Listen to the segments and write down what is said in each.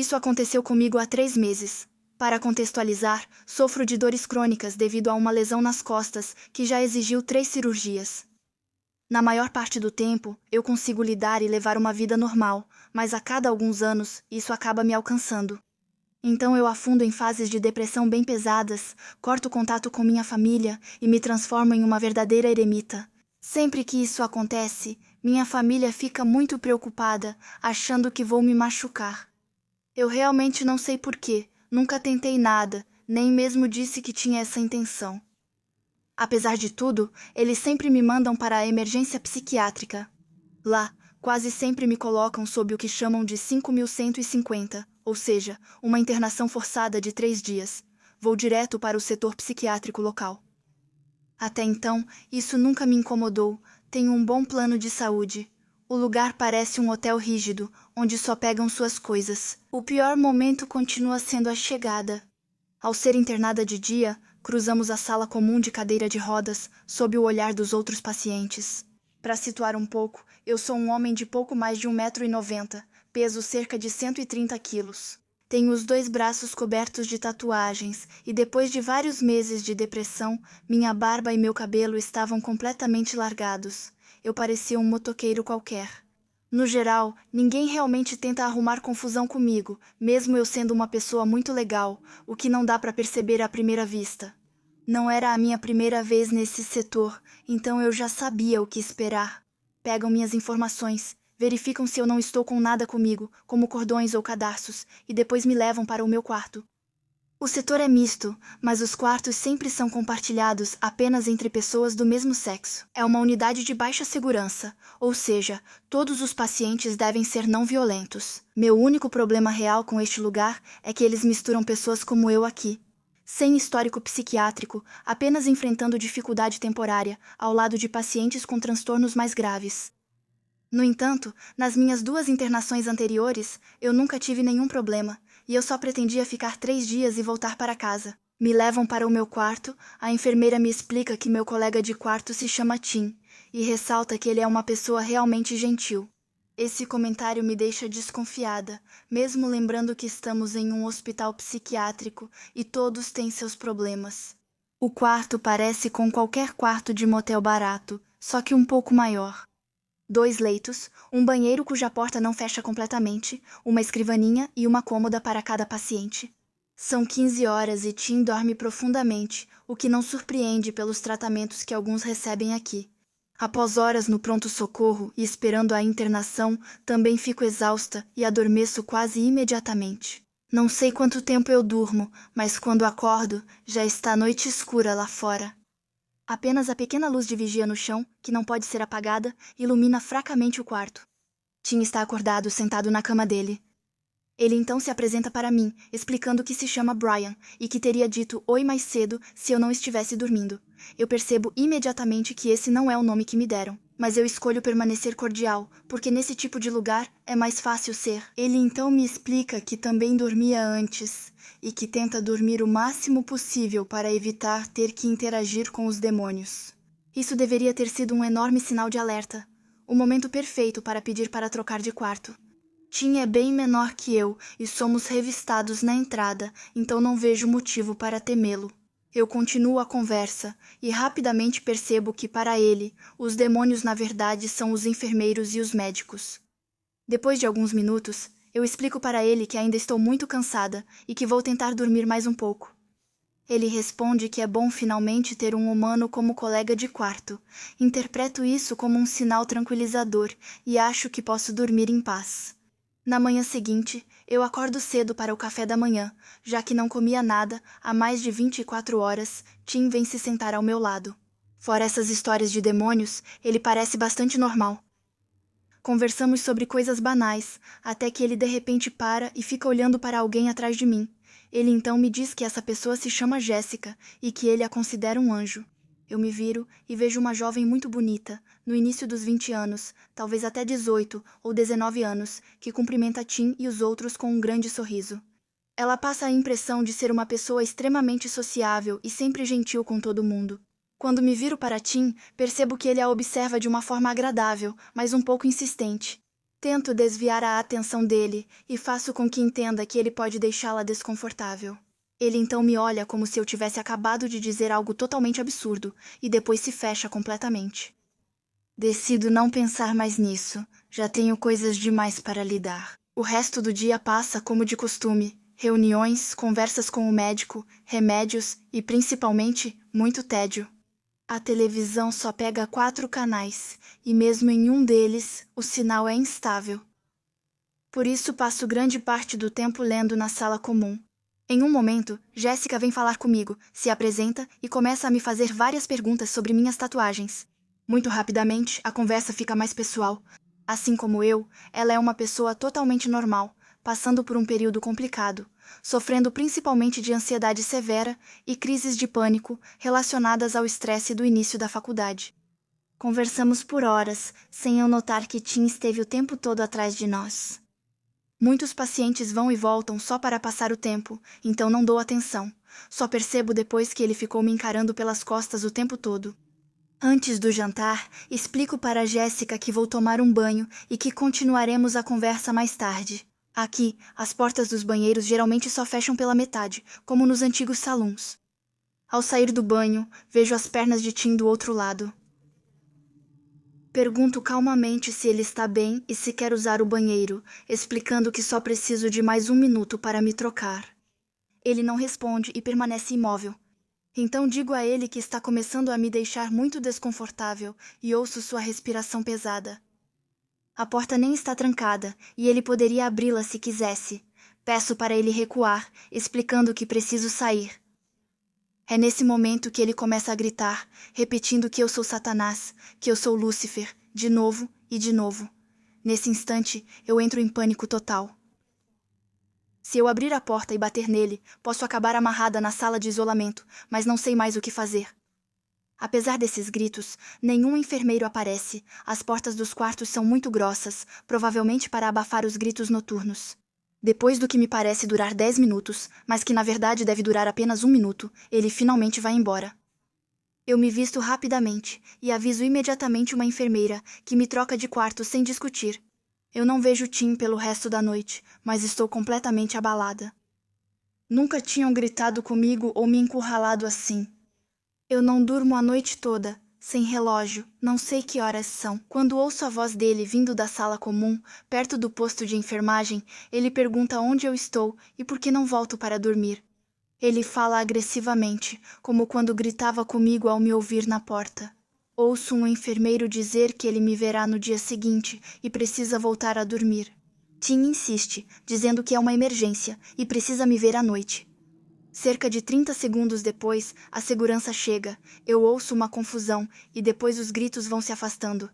Isso aconteceu comigo há 3 meses. Para contextualizar, sofro de dores crônicas devido a uma lesão nas costas que já exigiu 3 cirurgias. Na maior parte do tempo, eu consigo lidar e levar uma vida normal, mas a cada alguns anos, isso acaba me alcançando. Então eu afundo em fases de depressão bem pesadas, corto contato com minha família e me transformo em uma verdadeira eremita. Sempre que isso acontece, minha família fica muito preocupada, achando que vou me machucar. Eu realmente não sei porquê, nunca tentei nada, nem mesmo disse que tinha essa intenção. Apesar de tudo, eles sempre me mandam para a emergência psiquiátrica. Lá, quase sempre me colocam sob o que chamam de 5.150, ou seja, uma internação forçada de 3 dias. Vou direto para o setor psiquiátrico local. Até então, isso nunca me incomodou. Tenho um bom plano de saúde. O lugar parece um hotel rígido, onde só pegam suas coisas. O pior momento continua sendo a chegada. Ao ser internada de dia, cruzamos a sala comum de cadeira de rodas, sob o olhar dos outros pacientes. Para situar um pouco, eu sou um homem de pouco mais de 1,90 m, peso cerca de 130 quilos. Tenho os 2 braços cobertos de tatuagens e depois de vários meses de depressão, minha barba e meu cabelo estavam completamente largados. Eu parecia um motoqueiro qualquer. No geral, ninguém realmente tenta arrumar confusão comigo, mesmo eu sendo uma pessoa muito legal, o que não dá para perceber à primeira vista. Não era a minha primeira vez nesse setor, então eu já sabia o que esperar. Pegam minhas informações, verificam se eu não estou com nada comigo, como cordões ou cadarços, e depois me levam para o meu quarto. O setor é misto, mas os quartos sempre são compartilhados apenas entre pessoas do mesmo sexo. É uma unidade de baixa segurança, ou seja, todos os pacientes devem ser não violentos. Meu único problema real com este lugar é que eles misturam pessoas como eu aqui. Sem histórico psiquiátrico, apenas enfrentando dificuldade temporária, ao lado de pacientes com transtornos mais graves. No entanto, nas minhas 2 internações anteriores, eu nunca tive nenhum problema, e eu só pretendia ficar 3 dias e voltar para casa. Me levam para o meu quarto, a enfermeira me explica que meu colega de quarto se chama Tim, e ressalta que ele é uma pessoa realmente gentil. Esse comentário me deixa desconfiada, mesmo lembrando que estamos em um hospital psiquiátrico e todos têm seus problemas. O quarto parece com qualquer quarto de motel barato, só que um pouco maior. 2 leitos, um banheiro cuja porta não fecha completamente, uma escrivaninha e uma cômoda para cada paciente. São 15 horas e Tim dorme profundamente, o que não surpreende pelos tratamentos que alguns recebem aqui. Após horas no pronto-socorro e esperando a internação, também fico exausta e adormeço quase imediatamente. Não sei quanto tempo eu durmo, mas quando acordo, já está noite escura lá fora. Apenas a pequena luz de vigia no chão, que não pode ser apagada, ilumina fracamente o quarto. Tim está acordado, sentado na cama dele. Ele então se apresenta para mim, explicando que se chama Brian e que teria dito oi mais cedo se eu não estivesse dormindo. Eu percebo imediatamente que esse não é o nome que me deram, mas eu escolho permanecer cordial, porque nesse tipo de lugar é mais fácil ser. Ele então me explica que também dormia antes e que tenta dormir o máximo possível para evitar ter que interagir com os demônios. Isso deveria ter sido um enorme sinal de alerta, o momento perfeito para pedir para trocar de quarto. Tim é bem menor que eu e somos revistados na entrada, então não vejo motivo para temê-lo. Eu continuo a conversa e rapidamente percebo que para ele, os demônios na verdade são os enfermeiros e os médicos. Depois de alguns minutos, eu explico para ele que ainda estou muito cansada e que vou tentar dormir mais um pouco. Ele responde que é bom finalmente ter um humano como colega de quarto. Interpreto isso como um sinal tranquilizador e acho que posso dormir em paz. Na manhã seguinte, eu acordo cedo para o café da manhã, já que não comia nada há mais de 24 horas, Tim vem se sentar ao meu lado. Fora essas histórias de demônios, ele parece bastante normal. Conversamos sobre coisas banais, até que ele de repente para e fica olhando para alguém atrás de mim. Ele então me diz que essa pessoa se chama Jéssica e que ele a considera um anjo. Eu me viro e vejo uma jovem muito bonita, no início dos 20 anos, talvez até 18 ou 19 anos, que cumprimenta Tim e os outros com um grande sorriso. Ela passa a impressão de ser uma pessoa extremamente sociável e sempre gentil com todo mundo. Quando me viro para Tim, percebo que ele a observa de uma forma agradável, mas um pouco insistente. Tento desviar a atenção dele e faço com que entenda que ele pode deixá-la desconfortável. Ele então me olha como se eu tivesse acabado de dizer algo totalmente absurdo e depois se fecha completamente. Decido não pensar mais nisso, já tenho coisas demais para lidar. O resto do dia passa como de costume, reuniões, conversas com o médico, remédios e, principalmente, muito tédio. A televisão só pega 4 canais, e mesmo em um deles, o sinal é instável. Por isso passo grande parte do tempo lendo na sala comum. Em um momento, Jéssica vem falar comigo, se apresenta e começa a me fazer várias perguntas sobre minhas tatuagens. Muito rapidamente, a conversa fica mais pessoal. Assim como eu, ela é uma pessoa totalmente normal, passando por um período complicado, sofrendo principalmente de ansiedade severa e crises de pânico relacionadas ao estresse do início da faculdade. Conversamos por horas, sem eu notar que Tim esteve o tempo todo atrás de nós. Muitos pacientes vão e voltam só para passar o tempo, então não dou atenção. Só percebo depois que ele ficou me encarando pelas costas o tempo todo. Antes do jantar, explico para Jéssica que vou tomar um banho e que continuaremos a conversa mais tarde. Aqui, as portas dos banheiros geralmente só fecham pela metade, como nos antigos salões. Ao sair do banho, vejo as pernas de Tim do outro lado. Pergunto calmamente se ele está bem e se quer usar o banheiro, explicando que só preciso de mais 1 minuto para me trocar. Ele não responde e permanece imóvel. Então digo a ele que está começando a me deixar muito desconfortável e ouço sua respiração pesada. A porta nem está trancada e ele poderia abri-la se quisesse. Peço para ele recuar, explicando que preciso sair. É nesse momento que ele começa a gritar, repetindo que eu sou Satanás, que eu sou Lúcifer, de novo e de novo. Nesse instante, eu entro em pânico total. Se eu abrir a porta e bater nele, posso acabar amarrada na sala de isolamento, mas não sei mais o que fazer. Apesar desses gritos, nenhum enfermeiro aparece. As portas dos quartos são muito grossas, provavelmente para abafar os gritos noturnos. Depois do que me parece durar 10 minutos, mas que na verdade deve durar apenas 1 minuto, ele finalmente vai embora. Eu me visto rapidamente e aviso imediatamente uma enfermeira, que me troca de quarto sem discutir. Eu não vejo Tim pelo resto da noite, mas estou completamente abalada. Nunca tinham gritado comigo ou me encurralado assim. Eu não durmo a noite toda, sem relógio, não sei que horas são. Quando ouço a voz dele vindo da sala comum, perto do posto de enfermagem, ele pergunta onde eu estou e por que não volto para dormir. Ele fala agressivamente, como quando gritava comigo ao me ouvir na porta. Ouço um enfermeiro dizer que ele me verá no dia seguinte e precisa voltar a dormir. Tim insiste, dizendo que é uma emergência e precisa me ver à noite. Cerca de 30 segundos depois, a segurança chega, eu ouço uma confusão e depois os gritos vão se afastando.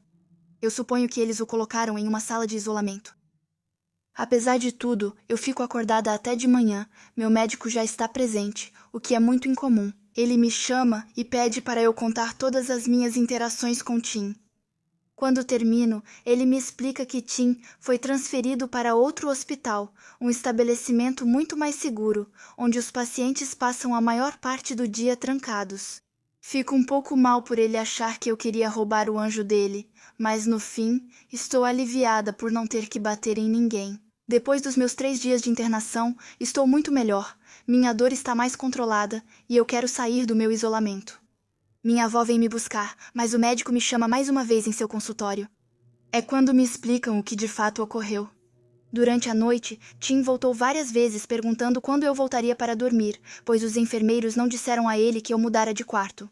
Eu suponho que eles o colocaram em uma sala de isolamento. Apesar de tudo, eu fico acordada até de manhã, meu médico já está presente, o que é muito incomum. Ele me chama e pede para eu contar todas as minhas interações com Tim. Quando termino, ele me explica que Tim foi transferido para outro hospital, um estabelecimento muito mais seguro, onde os pacientes passam a maior parte do dia trancados. Fico um pouco mal por ele achar que eu queria roubar o anjo dele, mas no fim, estou aliviada por não ter que bater em ninguém. Depois dos meus 3 dias de internação, estou muito melhor, minha dor está mais controlada e eu quero sair do meu isolamento. Minha avó vem me buscar, mas o médico me chama mais uma vez em seu consultório. É quando me explicam o que de fato ocorreu. Durante a noite, Tim voltou várias vezes perguntando quando eu voltaria para dormir, pois os enfermeiros não disseram a ele que eu mudara de quarto.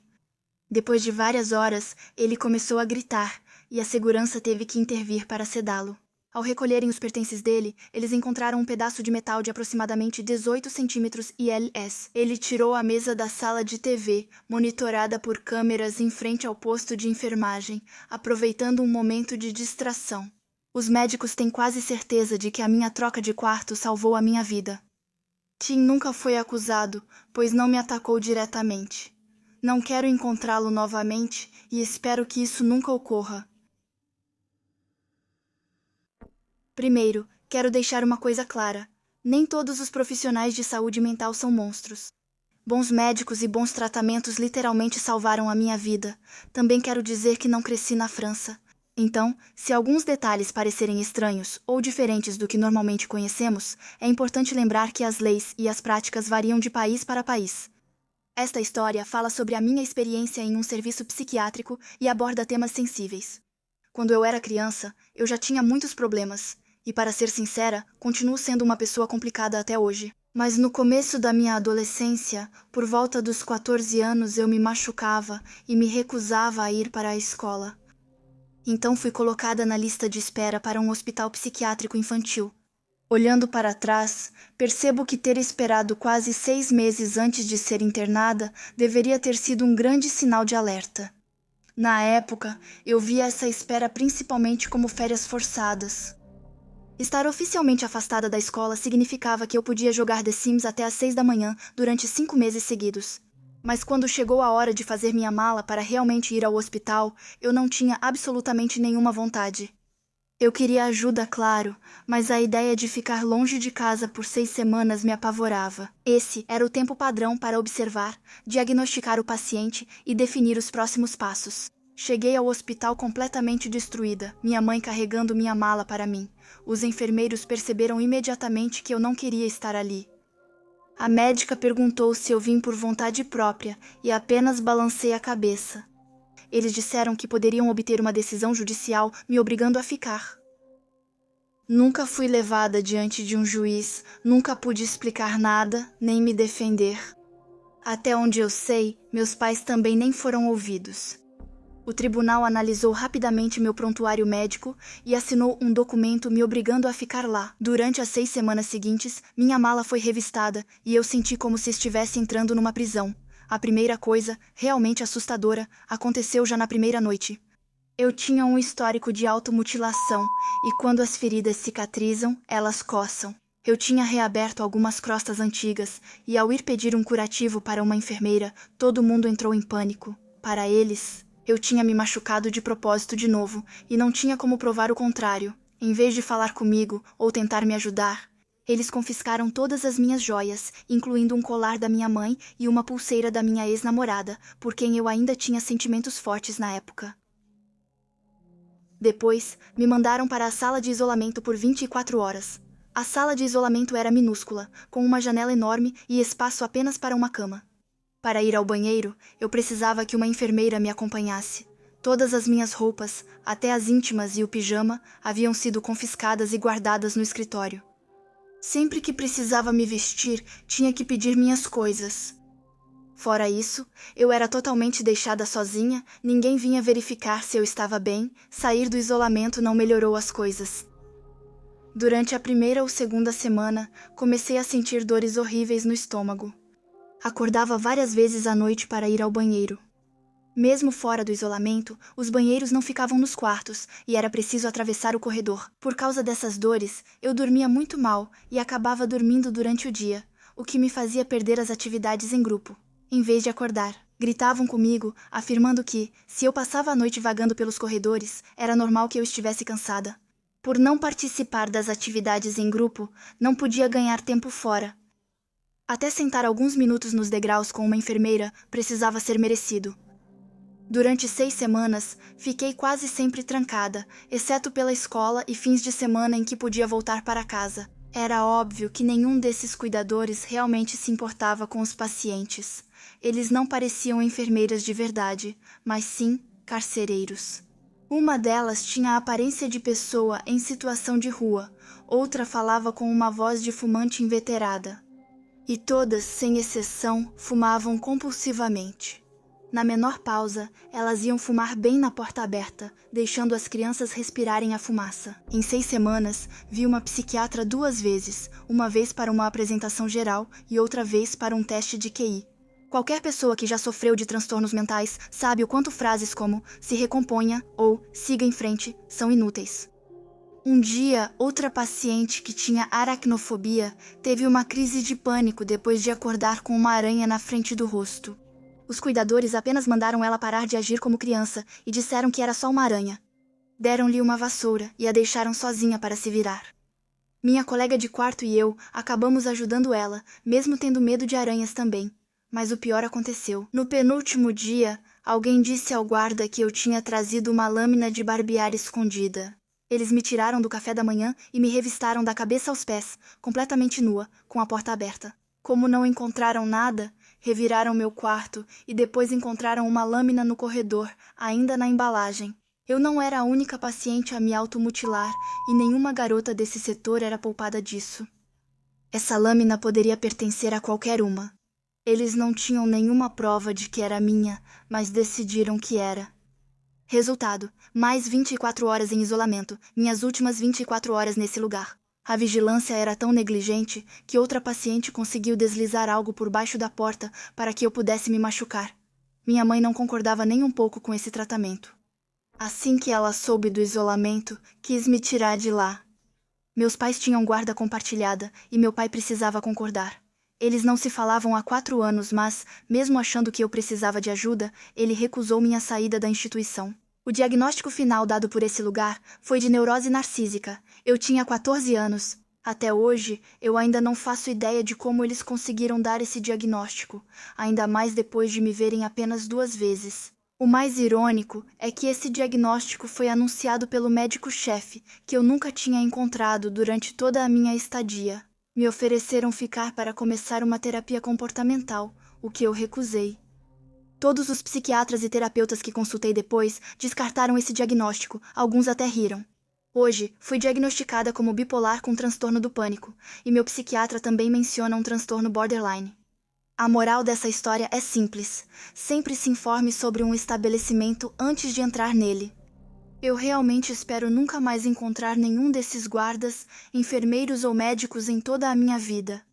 Depois de várias horas, ele começou a gritar, e a segurança teve que intervir para sedá-lo. Ao recolherem os pertences dele, eles encontraram um pedaço de metal de aproximadamente 18 centímetros ILS. Ele tirou a mesa da sala de TV, monitorada por câmeras em frente ao posto de enfermagem, aproveitando um momento de distração. Os médicos têm quase certeza de que a minha troca de quarto salvou a minha vida. Tim nunca foi acusado, pois não me atacou diretamente. Não quero encontrá-lo novamente e espero que isso nunca ocorra. Primeiro, quero deixar uma coisa clara. Nem todos os profissionais de saúde mental são monstros. Bons médicos e bons tratamentos literalmente salvaram a minha vida. Também quero dizer que não cresci na França. Então, se alguns detalhes parecerem estranhos ou diferentes do que normalmente conhecemos, é importante lembrar que as leis e as práticas variam de país para país. Esta história fala sobre a minha experiência em um serviço psiquiátrico e aborda temas sensíveis. Quando eu era criança, eu já tinha muitos problemas, e para ser sincera, continuo sendo uma pessoa complicada até hoje. Mas no começo da minha adolescência, por volta dos 14 anos, eu me machucava e me recusava a ir para a escola. Então fui colocada na lista de espera para um hospital psiquiátrico infantil. Olhando para trás, percebo que ter esperado quase 6 meses antes de ser internada deveria ter sido um grande sinal de alerta. Na época, eu via essa espera principalmente como férias forçadas. Estar oficialmente afastada da escola significava que eu podia jogar The Sims até às 6 da manhã durante 5 meses seguidos. Mas quando chegou a hora de fazer minha mala para realmente ir ao hospital, eu não tinha absolutamente nenhuma vontade. Eu queria ajuda, claro, mas a ideia de ficar longe de casa por 6 semanas me apavorava. Esse era o tempo padrão para observar, diagnosticar o paciente e definir os próximos passos. Cheguei ao hospital completamente destruída, minha mãe carregando minha mala para mim. Os enfermeiros perceberam imediatamente que eu não queria estar ali. A médica perguntou se eu vim por vontade própria e apenas balancei a cabeça. Eles disseram que poderiam obter uma decisão judicial me obrigando a ficar. Nunca fui levada diante de um juiz, nunca pude explicar nada, nem me defender. Até onde eu sei, meus pais também nem foram ouvidos. O tribunal analisou rapidamente meu prontuário médico e assinou um documento me obrigando a ficar lá. Durante as 6 semanas seguintes, minha mala foi revistada e eu senti como se estivesse entrando numa prisão. A primeira coisa, realmente assustadora, aconteceu já na primeira noite. Eu tinha um histórico de automutilação e quando as feridas cicatrizam, elas coçam. Eu tinha reaberto algumas crostas antigas e ao ir pedir um curativo para uma enfermeira, todo mundo entrou em pânico. Para eles, eu tinha me machucado de propósito de novo e não tinha como provar o contrário. Em vez de falar comigo ou tentar me ajudar, eles confiscaram todas as minhas joias, incluindo um colar da minha mãe e uma pulseira da minha ex-namorada, por quem eu ainda tinha sentimentos fortes na época. Depois, me mandaram para a sala de isolamento por 24 horas. A sala de isolamento era minúscula, com uma janela enorme e espaço apenas para uma cama. Para ir ao banheiro, eu precisava que uma enfermeira me acompanhasse. Todas as minhas roupas, até as íntimas e o pijama, haviam sido confiscadas e guardadas no escritório. Sempre que precisava me vestir, tinha que pedir minhas coisas. Fora isso, eu era totalmente deixada sozinha, ninguém vinha verificar se eu estava bem, sair do isolamento não melhorou as coisas. Durante a primeira ou segunda semana, comecei a sentir dores horríveis no estômago. Acordava várias vezes à noite para ir ao banheiro. Mesmo fora do isolamento, os banheiros não ficavam nos quartos e era preciso atravessar o corredor. Por causa dessas dores, eu dormia muito mal e acabava dormindo durante o dia, o que me fazia perder as atividades em grupo. Em vez de acordar, gritavam comigo, afirmando que, se eu passava a noite vagando pelos corredores, era normal que eu estivesse cansada. Por não participar das atividades em grupo, não podia ganhar tempo fora. Até sentar alguns minutos nos degraus com uma enfermeira precisava ser merecido. Durante 6 semanas, fiquei quase sempre trancada, exceto pela escola e fins de semana em que podia voltar para casa. Era óbvio que nenhum desses cuidadores realmente se importava com os pacientes. Eles não pareciam enfermeiras de verdade, mas sim carcereiros. Uma delas tinha a aparência de pessoa em situação de rua, outra falava com uma voz de fumante inveterada. E todas, sem exceção, fumavam compulsivamente. Na menor pausa, elas iam fumar bem na porta aberta, deixando as crianças respirarem a fumaça. Em 6 semanas, vi uma psiquiatra 2 vezes, uma vez para uma apresentação geral e outra vez para um teste de QI. Qualquer pessoa que já sofreu de transtornos mentais sabe o quanto frases como "se recomponha" ou "siga em frente" são inúteis. Um dia, outra paciente que tinha aracnofobia teve uma crise de pânico depois de acordar com uma aranha na frente do rosto. Os cuidadores apenas mandaram ela parar de agir como criança e disseram que era só uma aranha. Deram-lhe uma vassoura e a deixaram sozinha para se virar. Minha colega de quarto e eu acabamos ajudando ela, mesmo tendo medo de aranhas também. Mas o pior aconteceu. No penúltimo dia, Alguém disse ao guarda que eu tinha trazido uma lâmina de barbear escondida. Eles me tiraram do café da manhã e me revistaram da cabeça aos pés, completamente nua, com a porta aberta. Como não encontraram nada, reviraram meu quarto e depois encontraram uma lâmina no corredor, ainda na embalagem. Eu não era a única paciente a me automutilar e nenhuma garota desse setor era poupada disso. Essa lâmina poderia pertencer a qualquer uma. Eles não tinham nenhuma prova de que era minha, mas decidiram que era. Resultado: mais 24 horas em isolamento, minhas últimas 24 horas nesse lugar. A vigilância era tão negligente que outra paciente conseguiu deslizar algo por baixo da porta para que eu pudesse me machucar. Minha mãe não concordava nem um pouco com esse tratamento. Assim que ela soube do isolamento, quis me tirar de lá. Meus pais tinham guarda compartilhada e meu pai precisava concordar. Eles não se falavam há 4 anos, mas, mesmo achando que eu precisava de ajuda, ele recusou minha saída da instituição. O diagnóstico final dado por esse lugar foi de neurose narcísica. Eu tinha 14 anos. Até hoje, eu ainda não faço ideia de como eles conseguiram dar esse diagnóstico, ainda mais depois de me verem apenas 2 vezes. O mais irônico é que esse diagnóstico foi anunciado pelo médico-chefe, que eu nunca tinha encontrado durante toda a minha estadia. Me ofereceram ficar para começar uma terapia comportamental, o que eu recusei. Todos os psiquiatras e terapeutas que consultei depois descartaram esse diagnóstico, alguns até riram. Hoje, fui diagnosticada como bipolar com transtorno do pânico, e meu psiquiatra também menciona um transtorno borderline. A moral dessa história é simples. Sempre se informe sobre um estabelecimento antes de entrar nele. Eu realmente espero nunca mais encontrar nenhum desses guardas, enfermeiros ou médicos em toda a minha vida.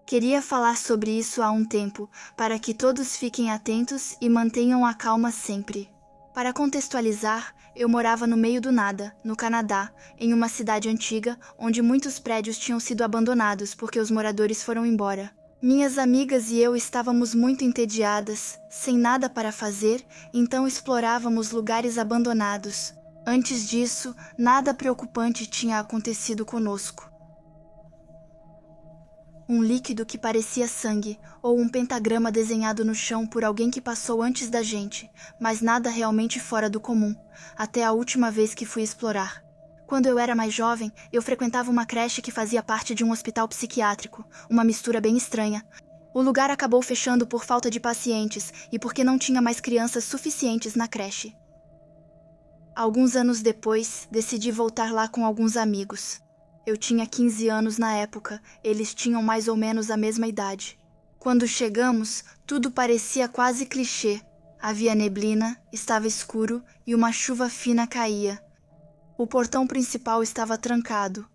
Queria falar sobre isso há um tempo, para que todos fiquem atentos e mantenham a calma sempre. Para contextualizar, eu morava no meio do nada, no Canadá, em uma cidade antiga, onde muitos prédios tinham sido abandonados porque os moradores foram embora. Minhas amigas e eu estávamos muito entediadas, sem nada para fazer, então explorávamos lugares abandonados. Antes disso, nada preocupante tinha acontecido conosco. Um líquido que parecia sangue, ou um pentagrama desenhado no chão por alguém que passou antes da gente, mas nada realmente fora do comum, até a última vez que fui explorar. Quando eu era mais jovem, eu frequentava uma creche que fazia parte de um hospital psiquiátrico, uma mistura bem estranha. O lugar acabou fechando por falta de pacientes e porque não tinha mais crianças suficientes na creche. Alguns anos depois, decidi voltar lá com alguns amigos. Eu tinha 15 anos na época, eles tinham mais ou menos a mesma idade. Quando chegamos, tudo parecia quase clichê. Havia neblina, estava escuro e uma chuva fina caía. O portão principal estava trancado.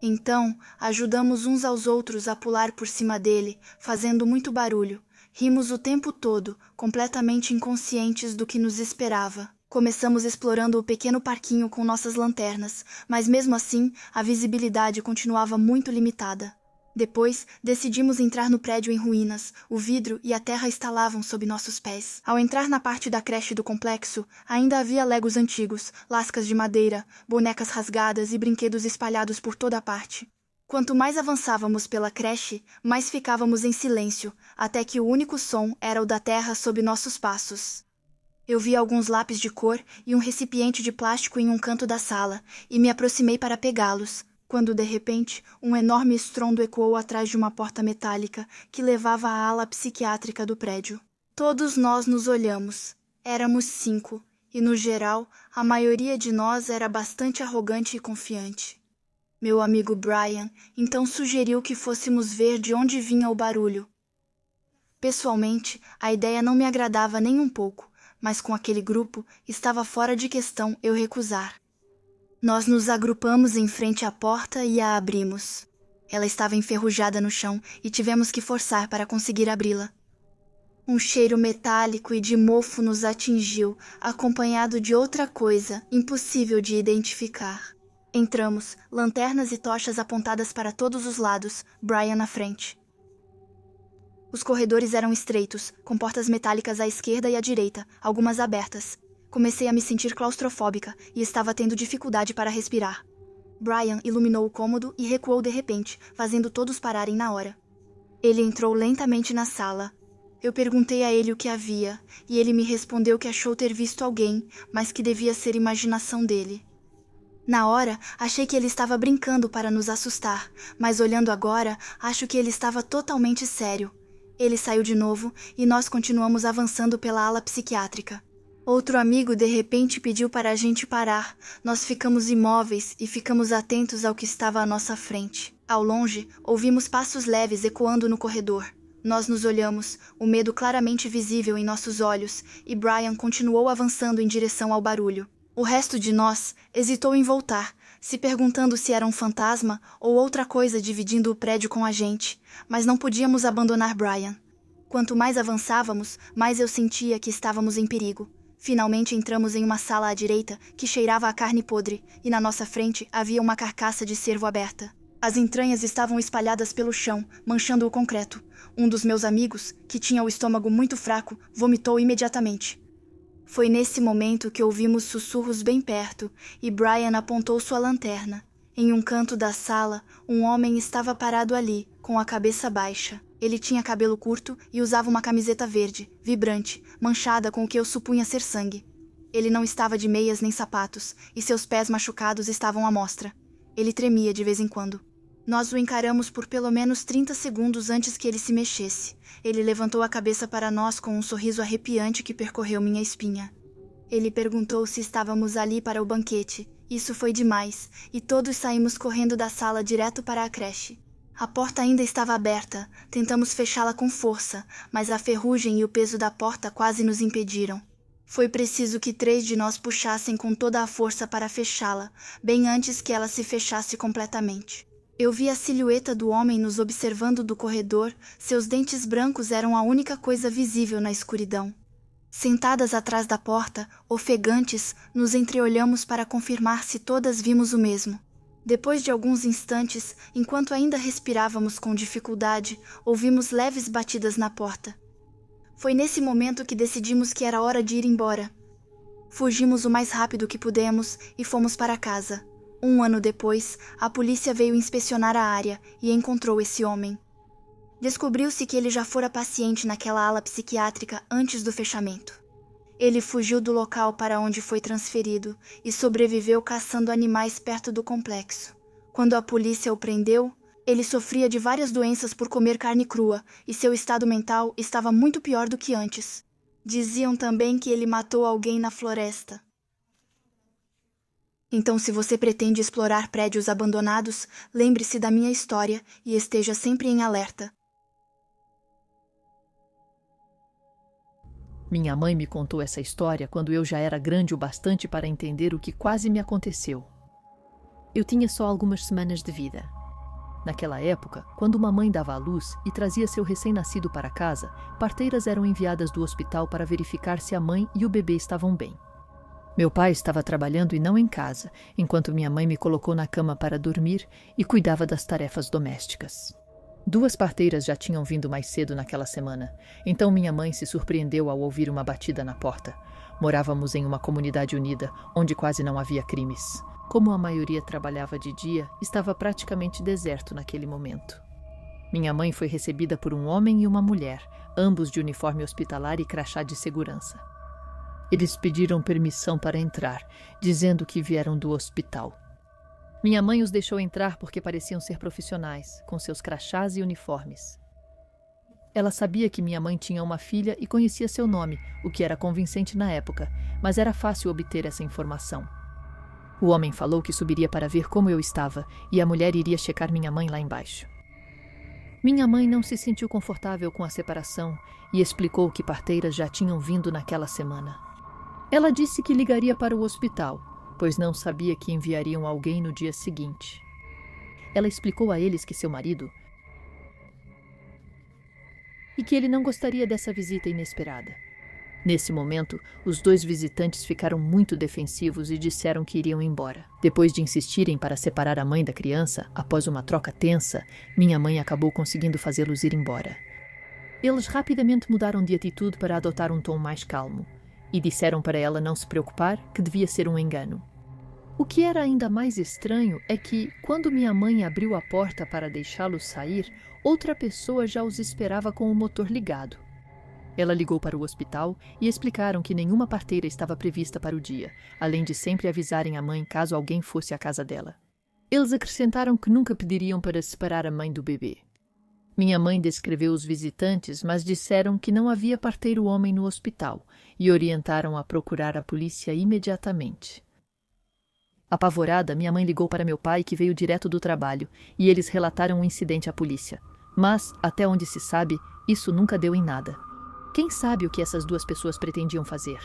Então, ajudamos uns aos outros a pular por cima dele, fazendo muito barulho. Rimos o tempo todo, completamente inconscientes do que nos esperava. Começamos explorando o pequeno parquinho com nossas lanternas, mas mesmo assim, a visibilidade continuava muito limitada. Depois, decidimos entrar no prédio em ruínas. O vidro e a terra estalavam sob nossos pés. Ao entrar na parte da creche do complexo, ainda havia legos antigos, lascas de madeira, bonecas rasgadas e brinquedos espalhados por toda a parte. Quanto mais avançávamos pela creche, mais ficávamos em silêncio, até que o único som era o da terra sob nossos passos. Eu vi alguns lápis de cor e um recipiente de plástico em um canto da sala, e me aproximei para pegá-los, quando de repente um enorme estrondo ecoou atrás de uma porta metálica que levava à ala psiquiátrica do prédio. Todos nós nos olhamos. Éramos 5, e no geral, a maioria de nós era bastante arrogante e confiante. Meu amigo Brian então sugeriu que fôssemos ver de onde vinha o barulho. Pessoalmente, a ideia não me agradava nem um pouco, mas com aquele grupo estava fora de questão eu recusar. Nós nos agrupamos em frente à porta e a abrimos. Ela estava enferrujada no chão e tivemos que forçar para conseguir abri-la. Um cheiro metálico e de mofo nos atingiu, acompanhado de outra coisa, impossível de identificar. Entramos, lanternas e tochas apontadas para todos os lados, Brian na frente. Os corredores eram estreitos, com portas metálicas à esquerda e à direita, algumas abertas. Comecei a me sentir claustrofóbica e estava tendo dificuldade para respirar. Brian iluminou o cômodo e recuou de repente, fazendo todos pararem na hora. Ele entrou lentamente na sala. Eu perguntei a ele o que havia, e ele me respondeu que achou ter visto alguém, mas que devia ser imaginação dele. Na hora, achei que ele estava brincando para nos assustar, mas olhando agora, acho que ele estava totalmente sério. Ele saiu de novo e nós continuamos avançando pela ala psiquiátrica. Outro amigo de repente pediu para a gente parar. Nós ficamos imóveis e ficamos atentos ao que estava à nossa frente. Ao longe, ouvimos passos leves ecoando no corredor. Nós nos olhamos, o medo claramente visível em nossos olhos, e Brian continuou avançando em direção ao barulho. O resto de nós hesitou em voltar, se perguntando se era um fantasma ou outra coisa dividindo o prédio com a gente, mas não podíamos abandonar Brian. Quanto mais avançávamos, mais eu sentia que estávamos em perigo. Finalmente entramos em uma sala à direita que cheirava a carne podre, e na nossa frente havia uma carcaça de cervo aberta. As entranhas estavam espalhadas pelo chão, manchando o concreto. Um dos meus amigos, que tinha o estômago muito fraco, vomitou imediatamente. Foi nesse momento que ouvimos sussurros bem perto, e Brian apontou sua lanterna. Em um canto da sala, um homem estava parado ali, com a cabeça baixa. Ele tinha cabelo curto e usava uma camiseta verde, vibrante, manchada com o que eu supunha ser sangue. Ele não estava de meias nem sapatos, e seus pés machucados estavam à mostra. Ele tremia de vez em quando. Nós o encaramos por pelo menos 30 segundos antes que ele se mexesse. Ele levantou a cabeça para nós com um sorriso arrepiante que percorreu minha espinha. Ele perguntou se estávamos ali para o banquete. Isso foi demais, e todos saímos correndo da sala direto para a creche. A porta ainda estava aberta. Tentamos fechá-la com força, mas a ferrugem e o peso da porta quase nos impediram. Foi preciso que 3 de nós puxassem com toda a força para fechá-la, bem antes que ela se fechasse completamente. Eu vi a silhueta do homem nos observando do corredor, seus dentes brancos eram a única coisa visível na escuridão. Sentadas atrás da porta, ofegantes, nos entreolhamos para confirmar se todas vimos o mesmo. Depois de alguns instantes, enquanto ainda respirávamos com dificuldade, ouvimos leves batidas na porta. Foi nesse momento que decidimos que era hora de ir embora. Fugimos o mais rápido que pudemos e fomos para casa. 1 ano depois, a polícia veio inspecionar a área e encontrou esse homem. Descobriu-se que ele já fora paciente naquela ala psiquiátrica antes do fechamento. Ele fugiu do local para onde foi transferido e sobreviveu caçando animais perto do complexo. Quando a polícia o prendeu, ele sofria de várias doenças por comer carne crua e seu estado mental estava muito pior do que antes. Diziam também que ele matou alguém na floresta. Então, se você pretende explorar prédios abandonados, lembre-se da minha história e esteja sempre em alerta. Minha mãe me contou essa história quando eu já era grande o bastante para entender o que quase me aconteceu. Eu tinha só algumas semanas de vida. Naquela época, quando uma mãe dava à luz e trazia seu recém-nascido para casa, parteiras eram enviadas do hospital para verificar se a mãe e o bebê estavam bem. Meu pai estava trabalhando e não em casa, enquanto minha mãe me colocou na cama para dormir e cuidava das tarefas domésticas. 2 parteiras já tinham vindo mais cedo naquela semana, então minha mãe se surpreendeu ao ouvir uma batida na porta. Morávamos em uma comunidade unida, onde quase não havia crimes. Como a maioria trabalhava de dia, estava praticamente deserto naquele momento. Minha mãe foi recebida por um homem e uma mulher, ambos de uniforme hospitalar e crachá de segurança. Eles pediram permissão para entrar, dizendo que vieram do hospital. Minha mãe os deixou entrar porque pareciam ser profissionais, com seus crachás e uniformes. Ela sabia que minha mãe tinha uma filha e conhecia seu nome, o que era convincente na época, mas era fácil obter essa informação. O homem falou que subiria para ver como eu estava e a mulher iria checar minha mãe lá embaixo. Minha mãe não se sentiu confortável com a separação e explicou que parteiras já tinham vindo naquela semana. Ela disse que ligaria para o hospital, pois não sabia que enviariam alguém no dia seguinte. Ela explicou a eles que seu marido e que ele não gostaria dessa visita inesperada. Nesse momento, os 2 visitantes ficaram muito defensivos e disseram que iriam embora. Depois de insistirem para separar a mãe da criança, após uma troca tensa, minha mãe acabou conseguindo fazê-los ir embora. Eles rapidamente mudaram de atitude para adotar um tom mais calmo e disseram para ela não se preocupar, que devia ser um engano. O que era ainda mais estranho é que, quando minha mãe abriu a porta para deixá-los sair, outra pessoa já os esperava com o motor ligado. Ela ligou para o hospital e explicaram que nenhuma parteira estava prevista para o dia, além de sempre avisarem a mãe caso alguém fosse à casa dela. Eles acrescentaram que nunca pediriam para separar a mãe do bebê. Minha mãe descreveu os visitantes, mas disseram que não havia parteiro homem no hospital e orientaram a procurar a polícia imediatamente. Apavorada, minha mãe ligou para meu pai, que veio direto do trabalho, e eles relataram o incidente à polícia. Mas, até onde se sabe, isso nunca deu em nada. Quem sabe o que essas duas pessoas pretendiam fazer?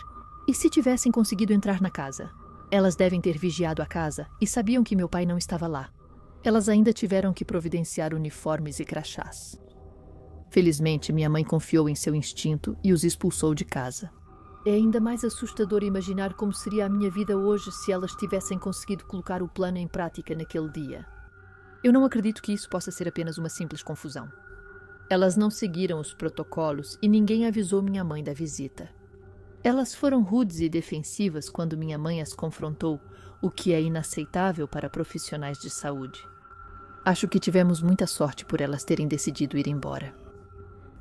E se tivessem conseguido entrar na casa? Elas devem ter vigiado a casa e sabiam que meu pai não estava lá. Elas ainda tiveram que providenciar uniformes e crachás. Felizmente, minha mãe confiou em seu instinto e os expulsou de casa. É ainda mais assustador imaginar como seria a minha vida hoje se elas tivessem conseguido colocar o plano em prática naquele dia. Eu não acredito que isso possa ser apenas uma simples confusão. Elas não seguiram os protocolos e ninguém avisou minha mãe da visita. Elas foram rudes e defensivas quando minha mãe as confrontou, o que é inaceitável para profissionais de saúde. Acho que tivemos muita sorte por elas terem decidido ir embora.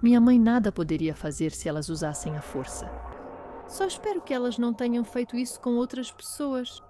Minha mãe nada poderia fazer se elas usassem a força. Só espero que elas não tenham feito isso com outras pessoas.